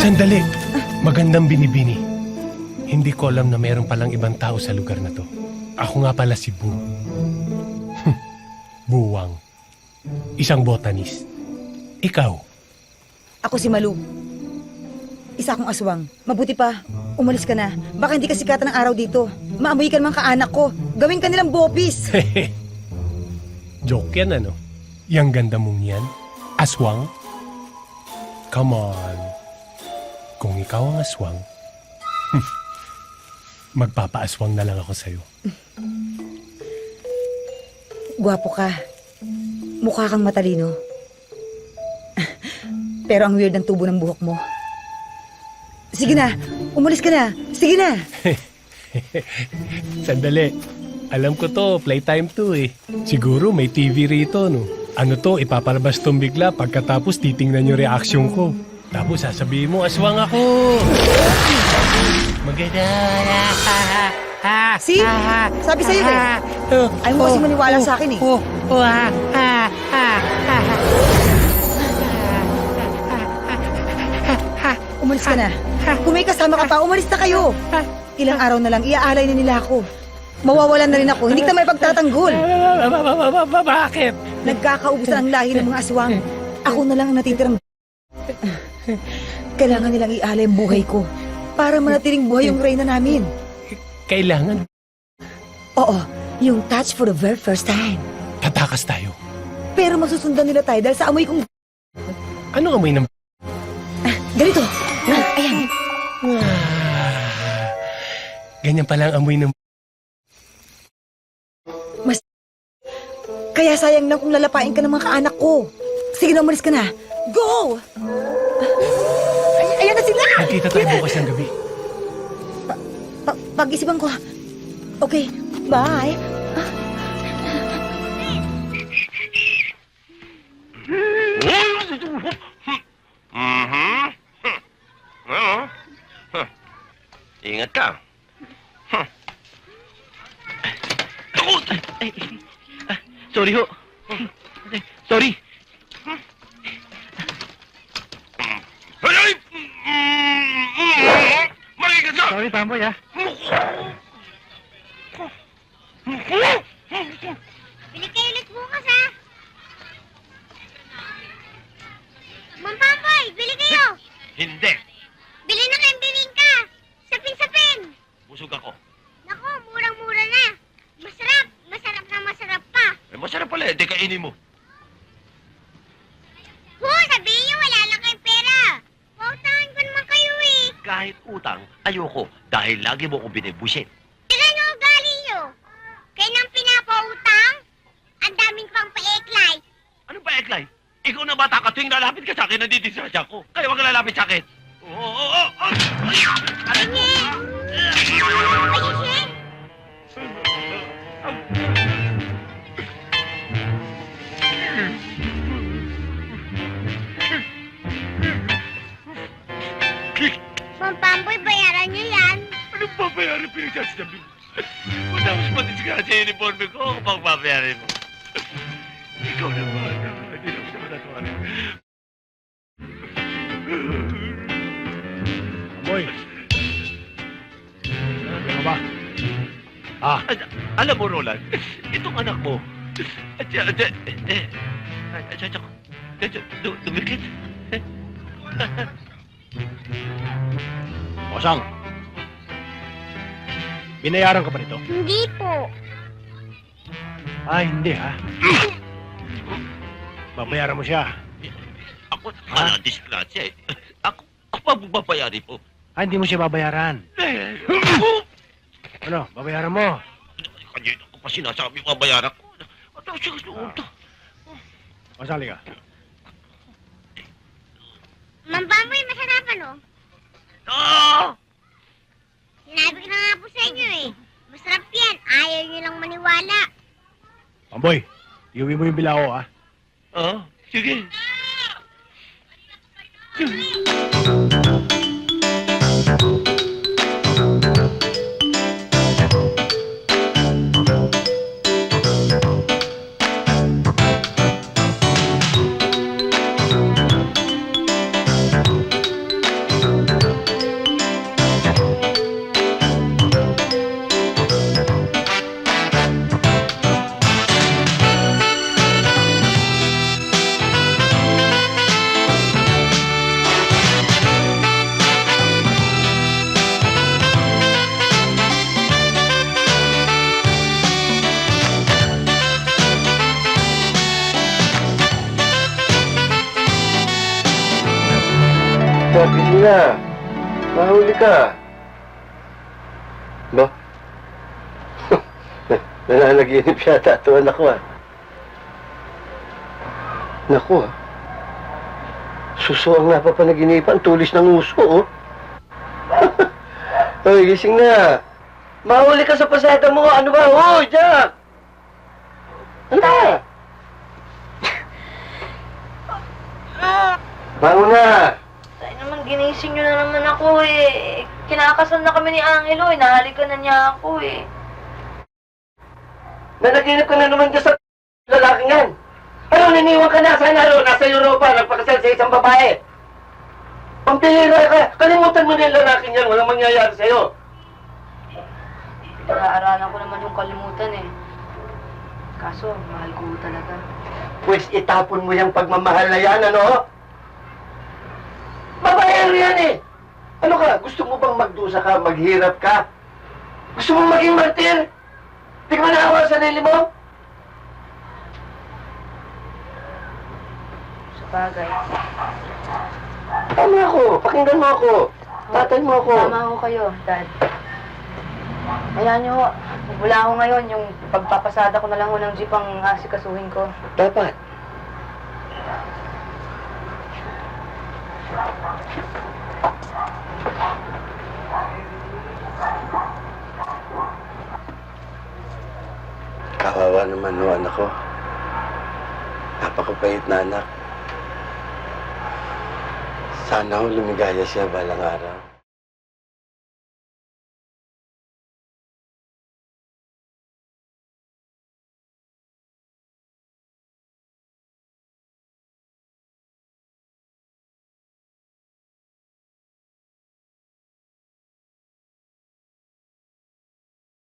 Sandali! Magandang binibini. Hindi ko alam na mayroon palang ibang tao sa lugar na to. Ako nga pala si Bu. Buwang. Isang botanist. Ikaw? Ako si Malu. Isa akong aswang. Mabuti pa, umalis ka na. Baka hindi ka sikatan ng araw dito. Maamoy ka naman kaanak ko. Gawin ka nilang bopis. Joke yan ano? Yang ganda mong yan? Aswang? Come on. Kung ikaw ang aswang, magpapaaswang na lang ako sa'yo. Gwapo ka. Mukha kang matalino. Pero ang weird ng tubo ng buhok mo. Sige na, umalis ka na. Sige na. Sandali. Alam ko to, playtime to eh. Siguro may TV rito, no? Ano to, ipapalabas tong bigla pagkatapos titingnan yung reaction ko. Tapos sasabihin mo, aswang ako! Maganda! See? Sabi sa'yo eh. Ayaw mo kasi maniwala sa akin eh. Umalis ka na. Kung may kasama ka pa, umalis na kayo. Ilang araw na lang, iaalay na nila ako. Mawawalan na rin ako, hindi ka may pagtatanggol. Bakit? Nagkakaubusan ang lahi ng mga aswang. Ako na lang ang natitirang... Kailangan nilang ialay ang buhay ko para manatiling buhay yung reyna namin. Kailangan Oo, yung touch for the very first time. tatakas tayo. Pero masusundan nila tayo dahil sa amoy kong... Anong amoy ng... Ganito. Ayan. Ganyan pala ang amoy ng... Kaya sayang lang kung lalapain ka ng mga kaanak ko. Sige na, umalis ka na. Go! Ayan na sila! Nagkita tayo bukas ng gabi. Pag-isipan ko. Okay, bye. Ingat ka. Sorry ho. Sorry. Sorry, Pamboy, ha? Bili kayo ulit bukas, ha? Ma'am Pamboy, bili kayo! Hindi. Bili na kayong bibingka! Sapin-sapin! Busog ako. Naku, murang-mura na! Masarap! Masarap na masarap pa! Eh, masarap pala. Hindi kainin mo. Sabihin niyo wala lang kayong pera! Pautahan ko naman kayo, eh! Kahit utang, ayoko. Dahil lagi mo akong binibusit. Tignan niyo ugali niyo! Kayo nang pinapautang? Ang daming pang paeklay! Ano ba, Eklay? Ikaw na bata ka tuwing lalapit ka sa akin, nandidisgrasya ko. Kaya wag ka lalapit sa akin. Sige! Ayusin! Ma'am Pamboy, bayaran niyo yan! Anong babayarin pinagsasabi mo? Matapos matisgrasya yung uniforme ko, ako pang babayarin mo. Ikaw na ba? Hindi na kita matatawarin. Boy! Ano ba? Alam mo, Roland, itong anak mo, dumikit. Osang, binayaran ka ba nito? Hindi po! Hindi ha. Babayaran mo siya. Ako na disgrasya eh. Ako pa babayarin mo. Hindi mo siya babayaran. Ano, babayaran mo. Kanina ko pa sinasabi babayaran ko. Ano siya gusto ko? Masali ka. Ma'am Pamboy, masarap ano? Sinabi ko na nga po sa inyo eh. Masarap yan. Ayaw niyo lang maniwala. Pamboy, iuwi mo yung bilao ha. Sige. gising na. Mahuli ka. Ba? Nananaginip yata ito, anak ko ah. Naku ah. Suso ang napapanaginipan, tulis ng uso oh. Hoy, gising na. Mahuli ka sa pasada mo. Ano ba? Hoy, Jack! Ano? Bangon na! Tay naman, ginising nyo na naman ako eh. Kinakasal na kami ni Angelo eh. Nahalikan na niya ako eh. Nanaginip ka na naman dyan sa lalaking yan. Ano, niniwan ka na? Sana nasa Europa, nagpakasal sa isang babae. Pampihira ka. Kalimutan mo na yung lalaking yan. Walang mangyayari sa'yo. Pinag-aaralan ko naman yung kalimutan eh. Kaso, mahal ko talaga. Pwes itapon mo yung pagmamahal na yan, ano? Babaero yan eh. Ano ka? Gusto mo bang magdusa ka, maghirap ka? Gusto mo maging martir? Di ka manaawa sa sarili mo? Sa bagay. Tama ako. Pakinggan mo ako. Tatay mo ako. Tama ko kayo, Dad. Ayan nyo, wala ako ngayon. Yung pagpapasada ko na lang ho ng jeep ang asikasuhin ko. Dapat. Kawawa naman no, anak ko. Napakapait na anak. Sana ho lumigaya siya balang araw.